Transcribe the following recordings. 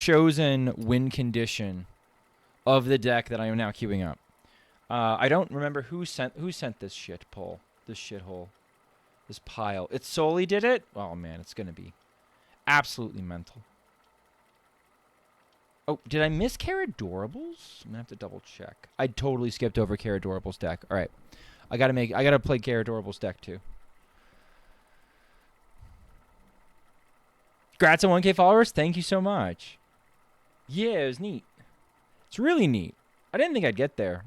chosen win condition of the deck that I am now queuing up. I don't remember who sent this shithole, this pile. It solely did it. Oh man, it's gonna be absolutely mental. Oh, did I miss Caradorables? I'm gonna have to double check. I totally skipped over Caradorables deck. All right, I gotta play Caradorables deck too. Congrats on 1K followers. Thank you so much. Yeah, it was neat. It's really neat. I didn't think I'd get there.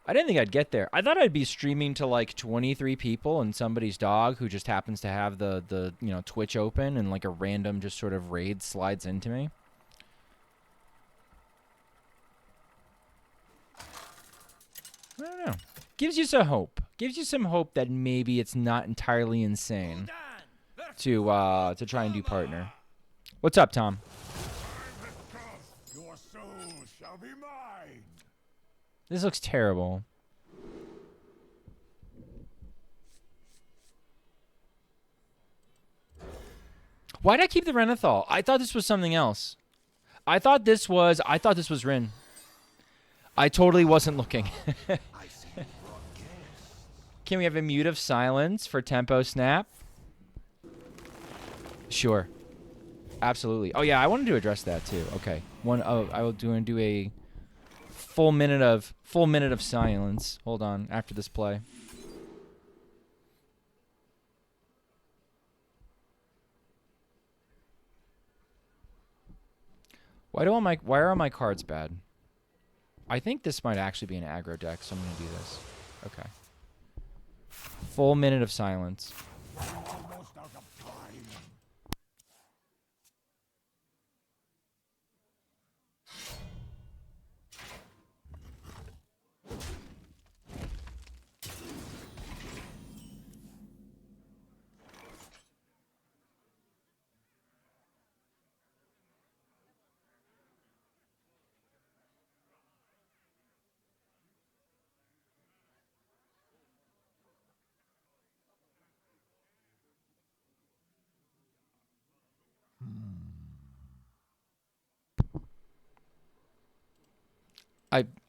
I thought I'd be streaming to like 23 people and somebody's dog who just happens to have the Twitch open and like a random just sort of raid slides into me. I don't know. Gives you some hope. Gives you some hope that maybe it's not entirely insane to try and do partner. What's up, Tom? Your soul shall be mine. This looks terrible. Why'd I keep the Renathal? I thought this was something else. I thought this was Rin. I totally wasn't looking. Can we have a mute of silence for Tempo Snap? Sure. Absolutely. Oh yeah, I wanted to address that too. Okay. I will do a full minute of silence. Hold on, after this play. Why are all my cards bad? I think this might actually be an aggro deck, so I'm gonna do this. Okay. Full minute of silence. Almost out of time.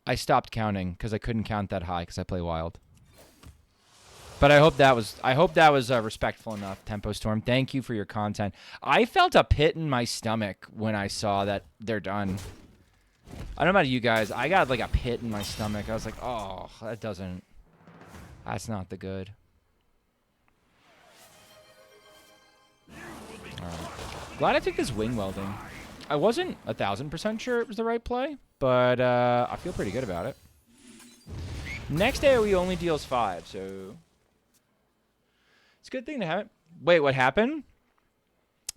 I stopped counting because I couldn't count that high because I play wild. But I hope that was respectful enough, Tempo Storm. Thank you for your content. I felt a pit in my stomach when I saw that they're done. I don't know about you guys. I got like a pit in my stomach. I was like, oh, that's not the good. All right. Glad I took this wing welding. I wasn't 1,000% sure it was the right play, but I feel pretty good about it. Next AoE only deals 5, so it's a good thing to have it. Wait, what happened?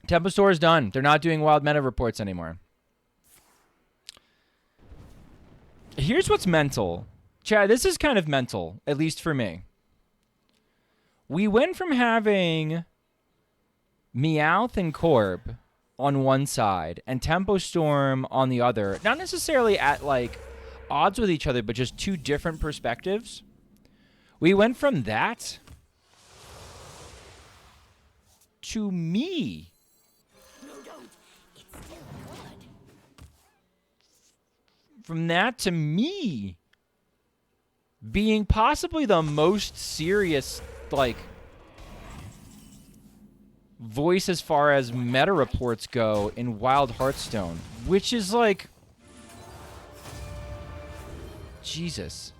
Tempo Store is done. They're not doing wild meta reports anymore. Here's what's mental. Chad, this is kind of mental, at least for me. We went from having Meowth and Corb on one side and Tempo Storm on the other. Not necessarily at like odds with each other, but just two different perspectives. We went from that to me. No, don't. It's still good. From that to me being possibly the most serious, like, voice as far as meta reports go in Wild Hearthstone, which is like, Jesus.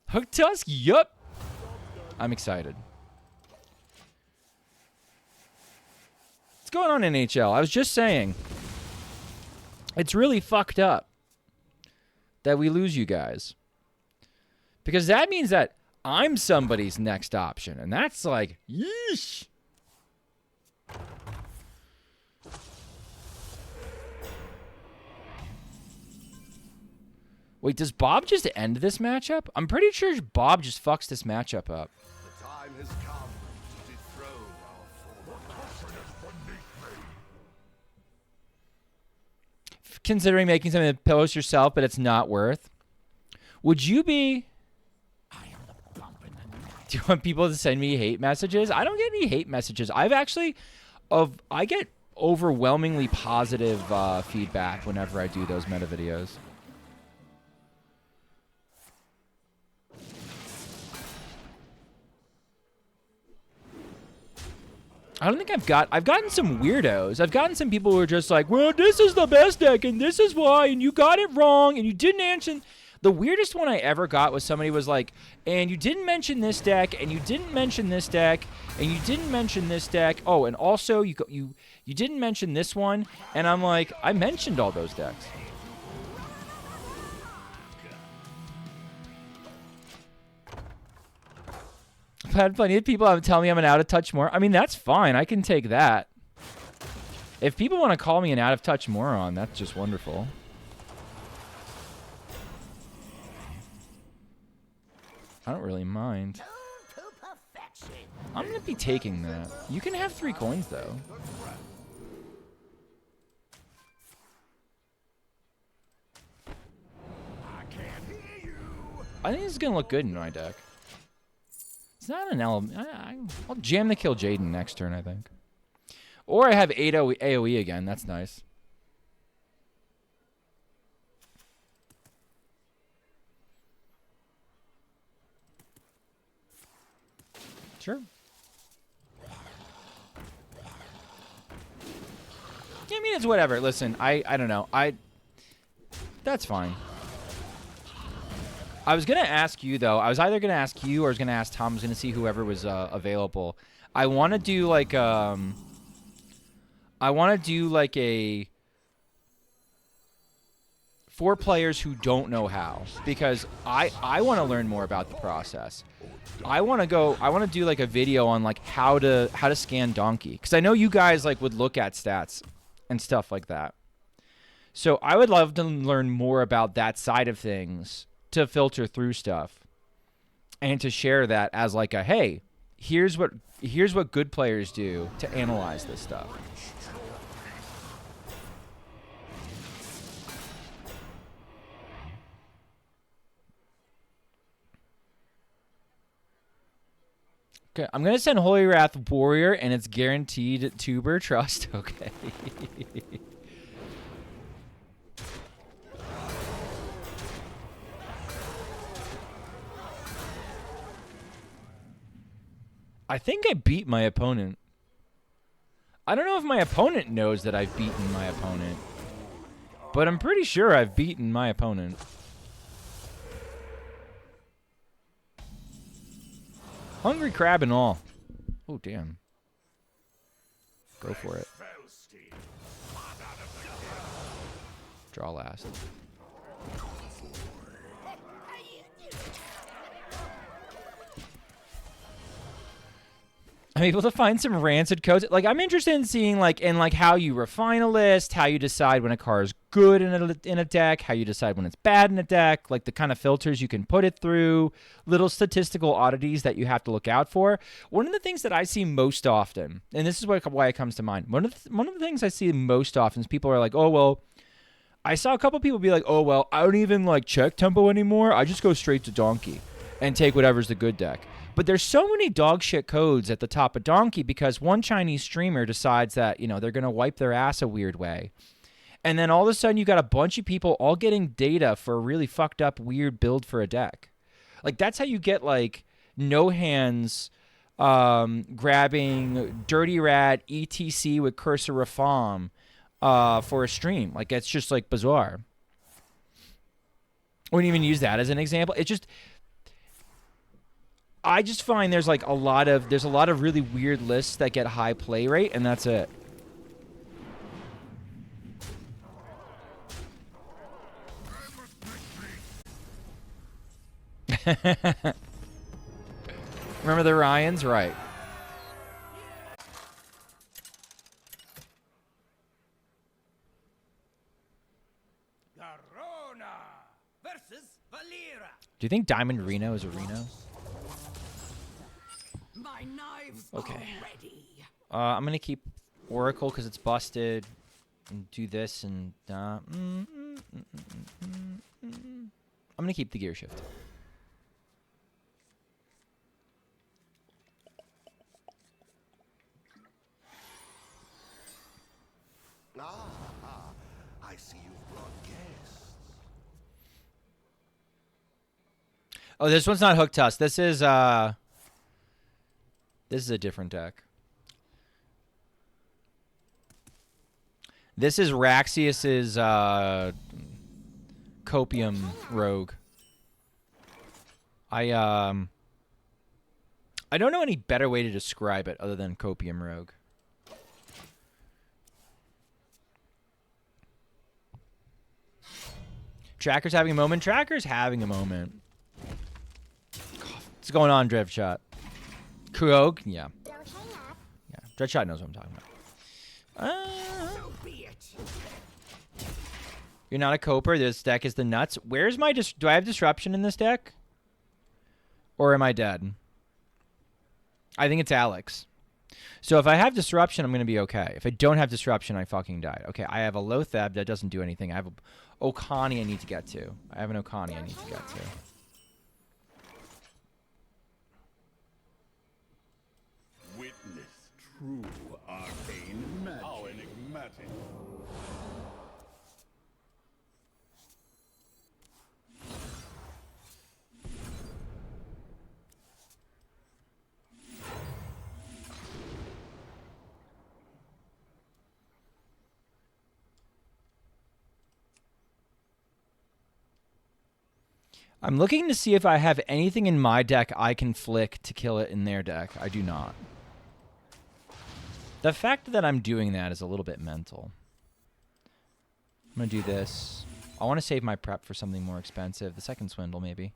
Hook Tusk? Yup. I'm excited. What's going on in NHL? I was just saying, it's really fucked up that we lose you guys. Because that means that I'm somebody's next option. And that's like, yeesh. Wait, does Bob just end this matchup? I'm pretty sure Bob just fucks this matchup up. The time has come to dethrone our former. Considering making something to post yourself, but it's not worth. Would you be... Do you want people to send me hate messages? I don't get any hate messages. I get overwhelmingly positive feedback whenever I do those meta videos. I don't think I've gotten some weirdos. I've gotten some people who are just like, well, this is the best deck, and this is why, and you got it wrong, and you didn't answer. The weirdest one I ever got was somebody was like, and you didn't mention this deck, and you didn't mention this deck, and you didn't mention this deck. Oh, and also you didn't mention this one, and I'm like, I mentioned all those decks. I've had plenty of people tell me I'm an out of touch moron. I mean, that's fine. I can take that. If people want to call me an out of touch moron, that's just wonderful. I don't really mind. I'm going to be taking that. You can have 3 coins, though. I think this is going to look good in my deck. It's not an element. I'll jam the kill Jaden next turn, I think. Or I have 8 AoE again. That's nice. Sure. I mean, it's whatever. Listen, I don't know. That's fine. I was going to ask you, though. I was either going to ask you or I was going to ask Tom. I was going to see whoever was available. I want to do like a 4 players who don't know how, because I want to learn more about the process. I want to do like a video on like how to scan Donkey, because I know you guys like would look at stats and stuff like that. So I would love to learn more about that side of things, to filter through stuff and to share that as like a, hey, here's what good players do to analyze this stuff. Okay, I'm going to send Holy Wrath Warrior, and it's guaranteed tuber trust. Okay. I think I beat my opponent. I don't know if my opponent knows that I've beaten my opponent, but I'm pretty sure I've beaten my opponent. Hungry crab and all. Oh, damn. Go for it. Draw last. I'm able to find some rancid codes. Like, I'm interested in seeing like how you refine a list, how you decide when a car is good in a deck, how you decide when it's bad in a deck, like the kind of filters you can put it through, little statistical oddities that you have to look out for. One of the things that I see most often, and this is why it comes to mind, one of the things I see most often is people are like, oh, well, I saw a couple people be like, oh, well, I don't even like check tempo anymore. I just go straight to Donkey and take whatever's the good deck. But there's so many dog shit codes at the top of Donkey because one Chinese streamer decides that, you know, they're going to wipe their ass a weird way. And then all of a sudden you got a bunch of people all getting data for a really fucked up weird build for a deck. Like, that's how you get, like, no hands grabbing Dirty Rat ETC with Cursor Reform for a stream. Like, it's just, like, bizarre. I wouldn't even use that as an example. It's just... I just find there's a lot of really weird lists that get high play rate, and that's it. Remember the Ryans? Right. Do you think Diamond Reno is a Reno? Okay. I'm going to keep Oracle because it's busted. And do this and... I'm going to keep the gear shift. Ah, I see you've brought guests. Oh, this one's not Hook Tusk. This is a different deck. This is Raxius's Copium Rogue. I don't know any better way to describe it other than Copium Rogue. Tracker's having a moment. Tracker's having a moment. What's going on, Dreadshot? Rogue? Yeah. Don't hang up. Yeah. Dreadshot knows what I'm talking about. So be it. You're not a Coper. This deck is the nuts. Where's my... do I have Disruption in this deck? Or am I dead? I think it's Alex. So if I have Disruption, I'm going to be okay. If I don't have Disruption, I fucking died. Okay, I have a Lothab that doesn't do anything. I have a Okani I need to get to. I have an Okani I need to get to. Witness true arcane magic. How enigmatic. I'm looking to see if I have anything in my deck I can flick to kill it in their deck. I do not. The fact that I'm doing that is a little bit mental. I'm going to do this. I want to save my prep for something more expensive. The second swindle, maybe.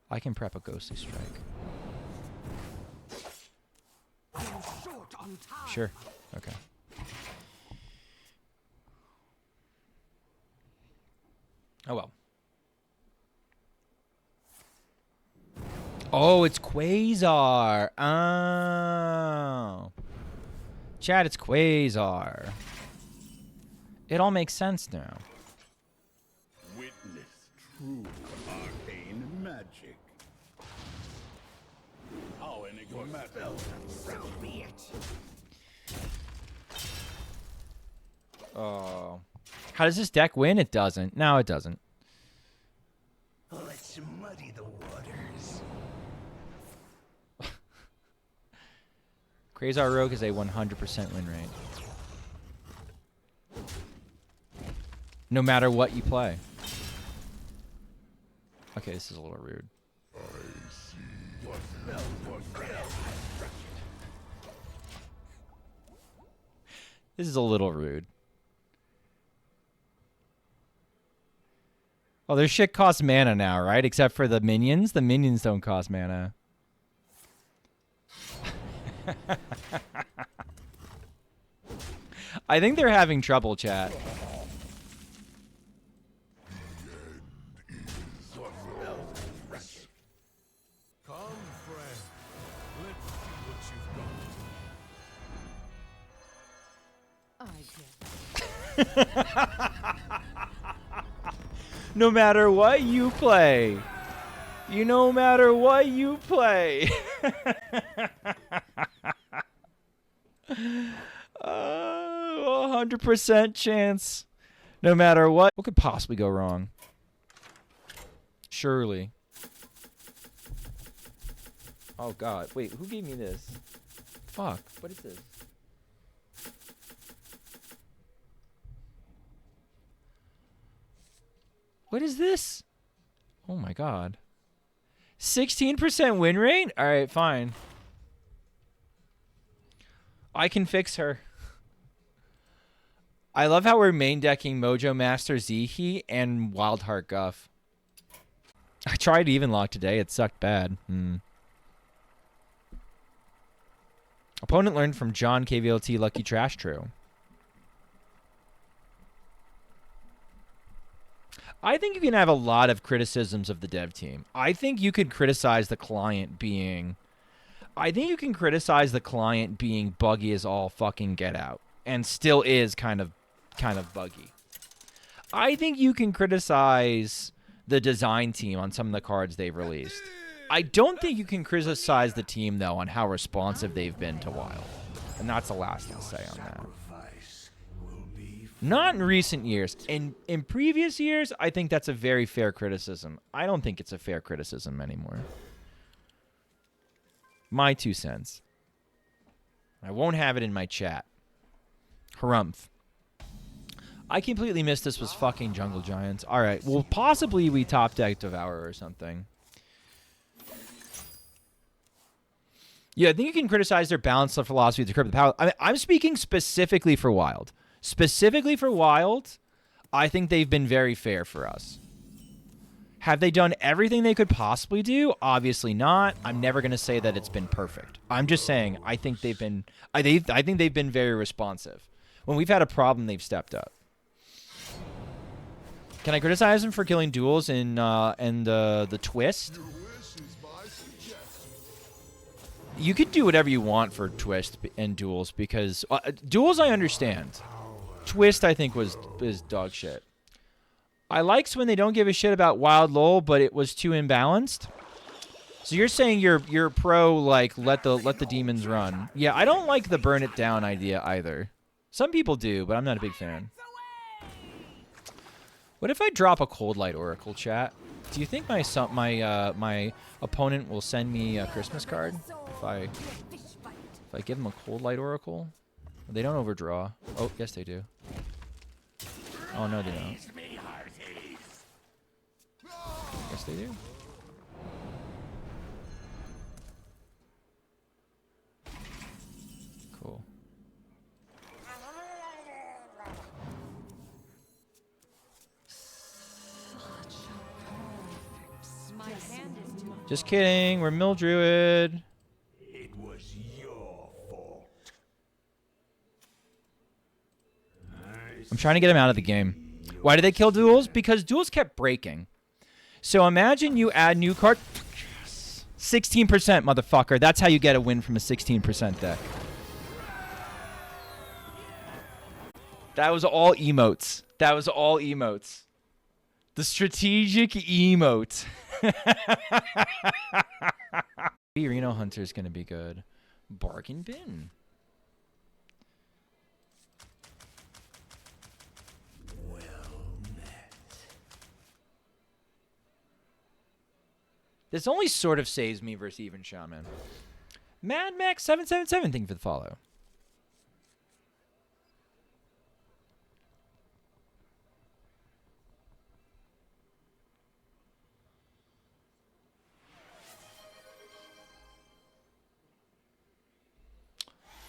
I can prep a Ghostly Strike. Short on time. Sure. Okay. Oh, well. Oh, it's Quasar. Oh. Chad, it's Quasar. It all makes sense now. Witness true arcane magic. How enigmatic. So be it. Oh. How does this deck win? It doesn't. No, it doesn't. Let's muddy the waters. Quasar Rogue is a 100% win rate. No matter what you play. Okay, this is a little rude. This is a little rude. Oh, their shit costs mana now, right? Except for the minions. The minions don't cost mana. I think they're having trouble, chat. Come, friend. Let's see what you've got. I get No matter what you play. No matter what you play. 100% chance. No matter what. What could possibly go wrong? Surely. Oh, God. Wait, who gave me this? Fuck. What is this? What is this? Oh, my God. 16% win rate? All right, fine. I can fix her. I love how we're main decking Mojo Master Zehe and Wildheart Guff. I tried even lock today. It sucked bad. Opponent learned from John KVLT Lucky Trash True. I think you can have a lot of criticisms of the dev team. I think you could criticize the client being... I think you can criticize the client being buggy as all fucking get out. And still is kind of buggy. I think you can criticize the design team on some of the cards they've released. I don't think you can criticize the team, though, on how responsive they've been to Wild. And that's the last I'll say on that. Sacrifice will be Not in recent years. In previous years, I think that's a very fair criticism. I don't think it's a fair criticism anymore. My 2 cents. I won't have it in my chat. Harumph. I completely missed this was fucking Jungle Giants. All right. Well, possibly we top deck Devour or something. Yeah, I think you can criticize their balanced philosophy to curb the power. I'm speaking specifically for Wild. Specifically for Wild, I think they've been very fair for us. Have they done everything they could possibly do? Obviously not. I'm never going to say that it's been perfect. I'm just saying I think they've been I think they've been very responsive. When we've had a problem, they've stepped up. Can I criticize them for killing duels in the twist? You could do whatever you want for twist and duels because duels I understand. Twist I think is dog shit. I likes when they don't give a shit about Wild LOL, but it was too imbalanced. So you're saying you're pro like let the demons run. Yeah, I don't like the burn it down idea either. Some people do, but I'm not a big fan. What if I drop a Cold Light Oracle, chat? Do you think my opponent will send me a Christmas card if I give them a Cold Light Oracle? They don't overdraw. Oh, yes they do. Oh no, they don't. Yes they do. Cool. Just kidding. We're Mill Druid. It was your fault. I'm trying to get him out of the game. Why did they kill duels? Because duels kept breaking. So imagine you add new card. 16%, motherfucker. That's how you get a win from a 16% deck. That was all emotes. That was all emotes. The strategic emote. Reno Hunter is going to be good. Bargain bin. Well met. This only sort of saves me versus even Shaman. Mad Max 777, thank you for the follow.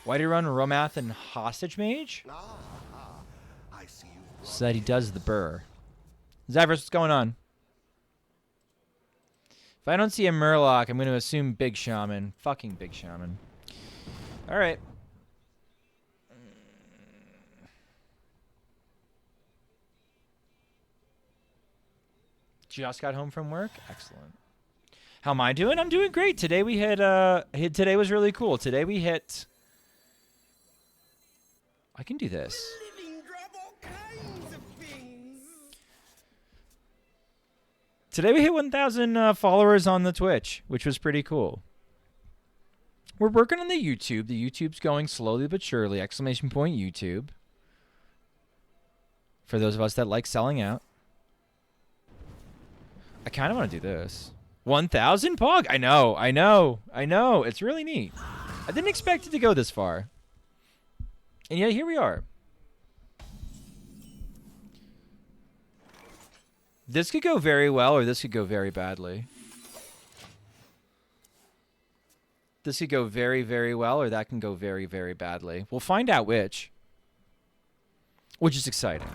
Why do you run Romath and Hostage Mage? I see you. So that he does the burr. Zyverse, what's going on? If I don't see a Murloc, I'm going to assume Big Shaman. Fucking Big Shaman. Alright. Just got home from work? Excellent. How am I doing? I'm doing great. Today we hit, today was really cool. Today we hit... I can do this. Living drop all kinds of things. Today we hit 1,000 followers on the Twitch, which was pretty cool. We're working on the YouTube. The YouTube's going slowly but surely. Exclamation point YouTube. For those of us that like selling out. I kind of want to do this. 1,000 Pog? I know. It's really neat. I didn't expect it to go this far. And yet, here we are. This could go very well, or this could go very badly. This could go very, very well, or that can go very, very badly. We'll find out which. Which is exciting.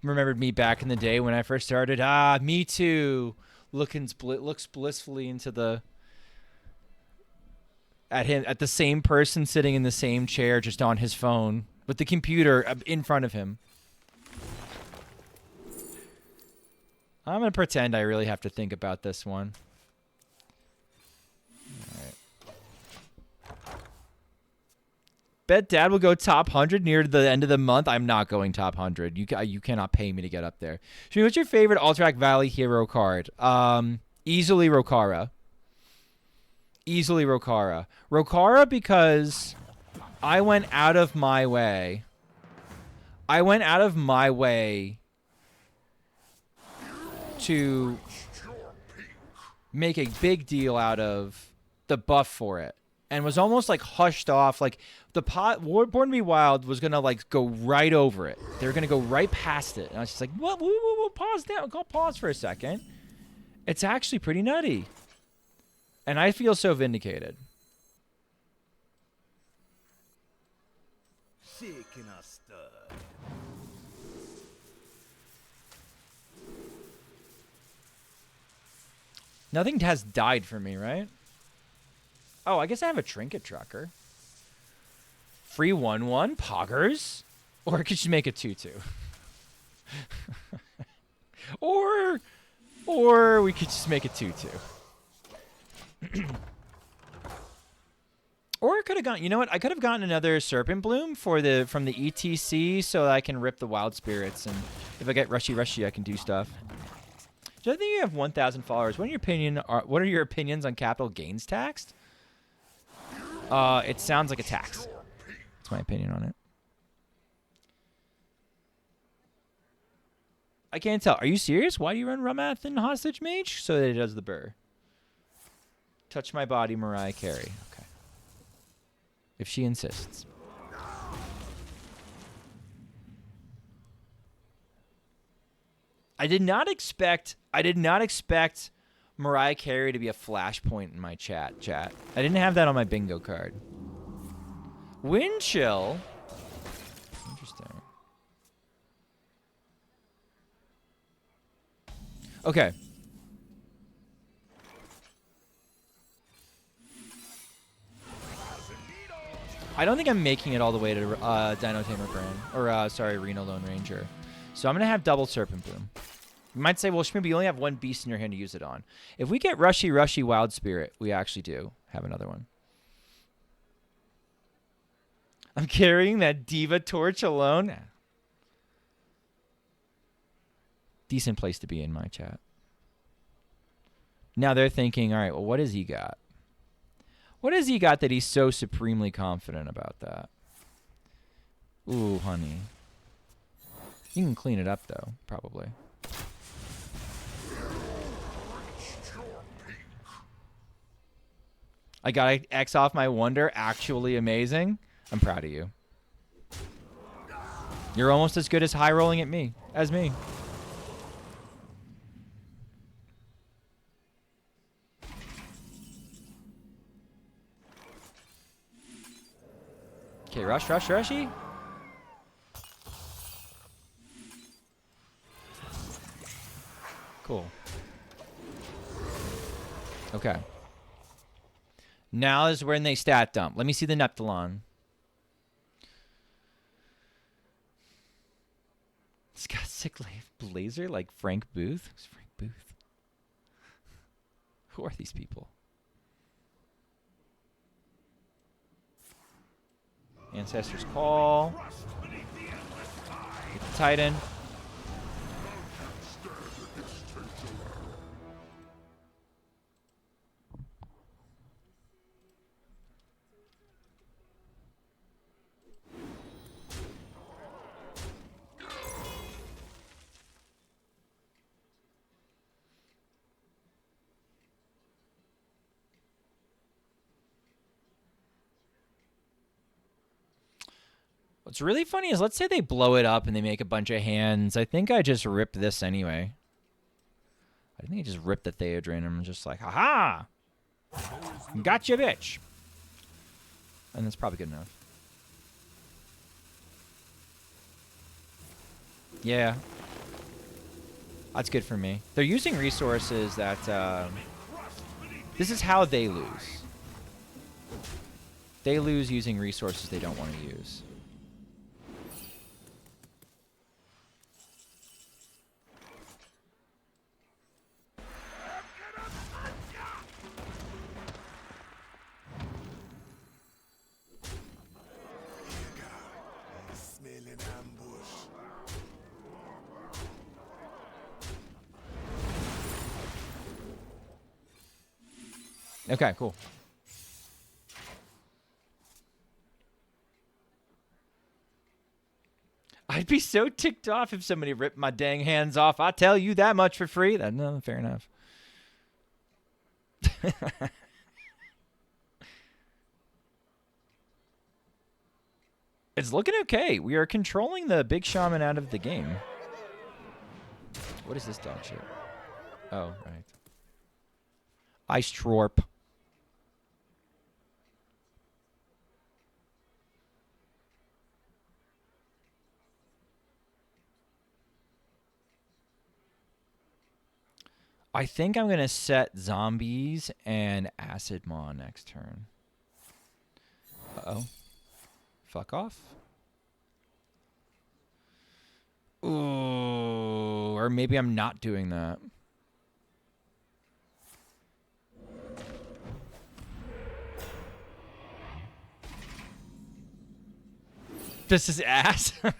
Remembered me back in the day when I first started. Ah, me too. Looks blissfully into the... At the same person sitting in the same chair, just on his phone, with the computer in front of him. I'm going to pretend I really have to think about this one. All right. Bet Dad will go top 100 near the end of the month. I'm not going top 100. You cannot pay me to get up there. Shmi, what's your favorite Alterac Valley hero card? Easily Rokara. Easily Rokara. Rokara because I went out of my way. I went out of my way to make a big deal out of the buff for it. And was almost like hushed off. Like the Born to Be Wild was gonna like go right over it. They were gonna go right past it. And I was just like, what? Whoa, pause down. Go pause for a second. It's actually pretty nutty. And I feel so vindicated. Shaking a stud. Nothing has died for me, right? Oh, I guess I have a trinket tracker. Free 1/1 poggers, or I could just make a 2/2. or we could just make a 2/2. Or I could have gotten, you know what? I could have gotten another Serpent Bloom from the ETC so that I can rip the Wild Spirits, and if I get rushy, I can do stuff. Do I think you have 1,000 followers? What are your opinions on capital gains tax? It sounds like a tax. That's my opinion on it. I can't tell. Are you serious? Why do you run Rummath and Hostage Mage? So that it does the burr. Touch my body, Mariah Carey. Okay. If she insists. I did not expect Mariah Carey to be a flashpoint in my chat. I didn't have that on my bingo card. Wind chill. Interesting. Okay. I don't think I'm making it all the way to Dino Tamer Brand. Or, sorry, Reno Lone Ranger. So I'm going to have double Serpent Bloom. You might say, well, Shmooby, you only have one beast in your hand to use it on. If we get Rushy Wild Spirit, we actually do have another one. I'm carrying that Diva Torch alone. Decent place to be in my chat. Now they're thinking, all right, well, what has he got? What has he got that he's so supremely confident about that? Ooh, honey. You can clean it up, though, probably. I got X off my wonder. Actually amazing. I'm proud of you. You're almost as good as high rolling at me as me. Okay, rushy. Cool. Okay. Now is when they stat dump. Let me see the Neptulon. It's got sick blazer like Frank Booth. Who's Frank Booth? Who are these people? Ancestors Call. Get the Titan. What's really funny is, let's say they blow it up and they make a bunch of hands. I think I just ripped this anyway. I think I just ripped the Theodrin and I'm just like, haha! Gotcha, bitch! And that's probably good enough. Yeah. That's good for me. They're using resources that, this is how they lose. They lose using resources they don't want to use. Okay, cool. I'd be so ticked off if somebody ripped my dang hands off. I tell you that much for free. No, fair enough. It's looking okay. We are controlling the big shaman out of the game. What is this dog shit? Oh, right. Ice Trorp. I think I'm going to set zombies and acid maw next turn. Uh-oh. Fuck off. Ooh, or maybe I'm not doing that. This is ass. We're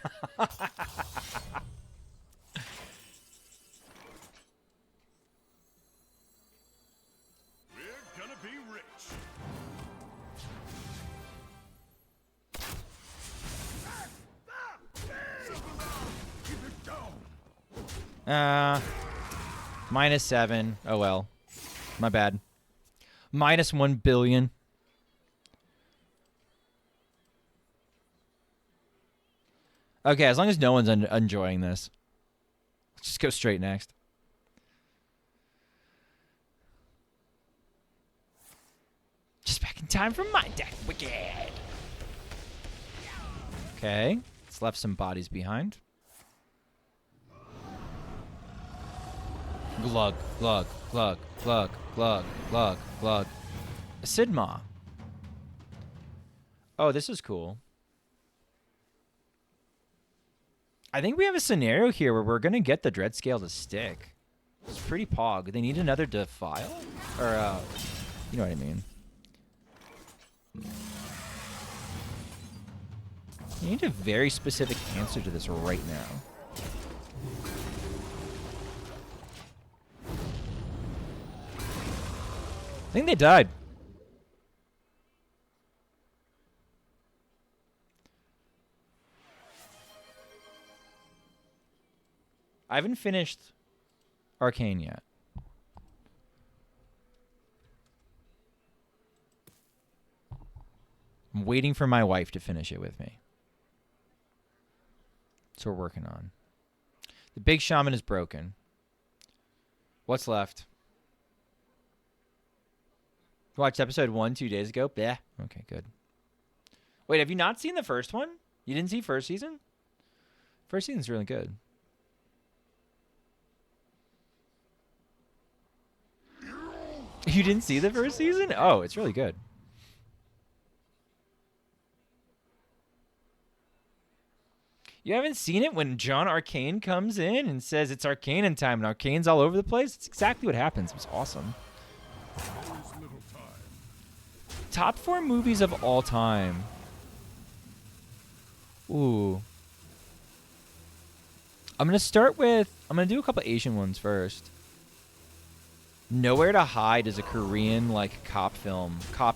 gonna be rich. -7. Oh well. My bad. -1 billion. Okay, as long as no one's enjoying this. Let's just go straight next. Just back in time for my deck. Wicked. Okay. It's left some bodies behind. Glug, glug, glug, glug, glug, glug, glug. Sidma. Oh, this is cool. I think we have a scenario here where we're going to get the dread scale to stick. It's pretty pog. They need another defile? Or, you know what I mean. You need a very specific answer to this right now. I think they died. I haven't finished Arcane yet. I'm waiting for my wife to finish it with me. So we're working on. The big shaman is broken. What's left? Watched episode 1 2 days ago. Yeah. Okay, good. Wait, have you not seen the first one? You didn't see first season? First season's really good. You didn't see the first season? Oh, it's really good. You haven't seen it when John Arcane comes in and says it's Arcane time and Arcane's all over the place? It's exactly what happens. It was awesome. Top 4 movies of all time. Ooh. I'm going to do a couple Asian ones first. Nowhere to Hide is a Korean, like, cop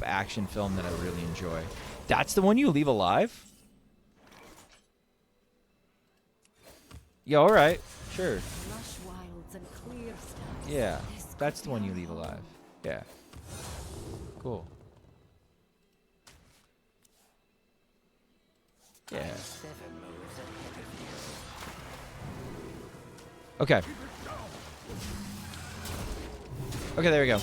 action film that I really enjoy. That's the one you leave alive? Yeah, all right. Sure. Lush wilds and clear skies. Yeah, that's the one you leave alive. Yeah. Cool. Yeah. Okay. Okay, there we go.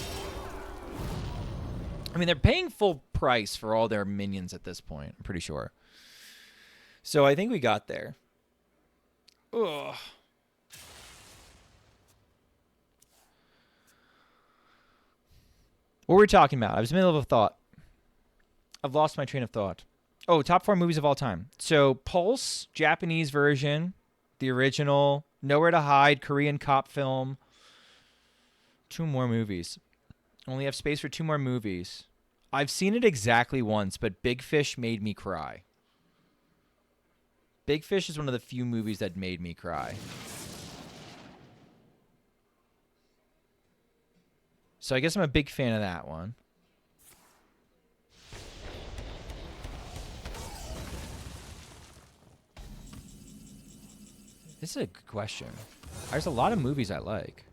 I mean, they're paying full price for all their minions at this point, I'm pretty sure. So I think we got there. Ugh. What were we talking about? I was in the middle of a thought. I've lost my train of thought. Oh, top 4 movies of all time. So Pulse, Japanese version, the original, Nowhere to Hide, Korean cop film. 2 more movies. Only have space for 2 more movies. I've seen it exactly once, but Big Fish made me cry. Big Fish is one of the few movies that made me cry. So I guess I'm a big fan of that one. This is a good question. There's a lot of movies I like.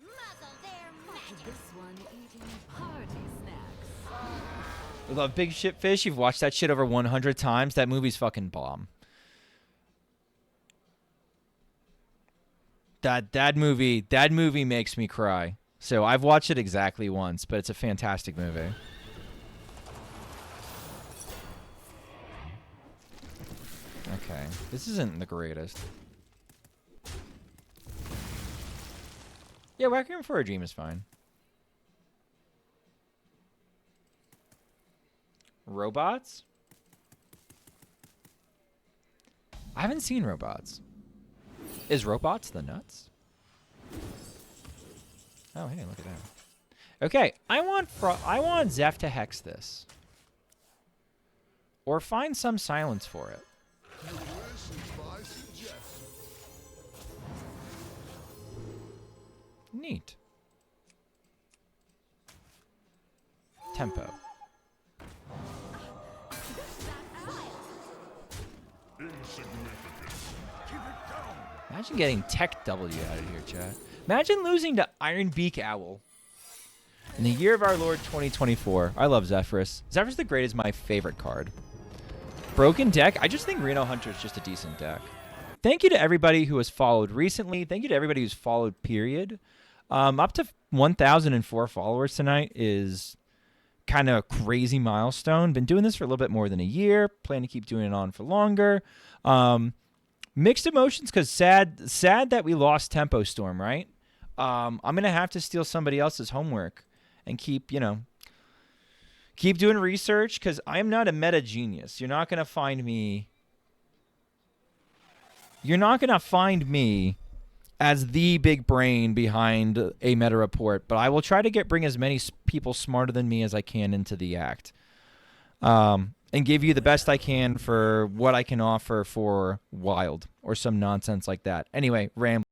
Muzzle their magic. This one eating party snacks. I love Big Shit Fish. You've watched that shit over 100 times. That movie's fucking bomb. That movie makes me cry. So I've watched it exactly once, but it's a fantastic movie. Okay, this isn't the greatest. Yeah, Requiem for a Dream is fine. Robots? I haven't seen Robots. Is Robots the nuts? Oh, hey, look at that. Okay, I want Zeph to hex this. Or find some silence for it. You listen by suggestion. Neat. Tempo. Imagine getting Tech W out of here, chat. Imagine losing to Iron Beak Owl. In the year of our Lord 2024. I love Zephyrus. Zephyrus the Great is my favorite card. Broken deck? I just think Reno Hunter is just a decent deck. Thank you to everybody who has followed recently. Thank you to everybody who's followed, period. Up to 1,004 followers tonight is kind of a crazy milestone. Been doing this for a little bit more than a year. Plan to keep doing it on for longer. Mixed emotions because sad that we lost Tempo Storm, right? I'm going to have to steal somebody else's homework and keep doing research because I am not a meta genius. You're not going to find me as the big brain behind a meta report, but I will try to bring as many people smarter than me as I can into the act. And give you the best I can for what I can offer for Wild or some nonsense like that. Anyway, Ram.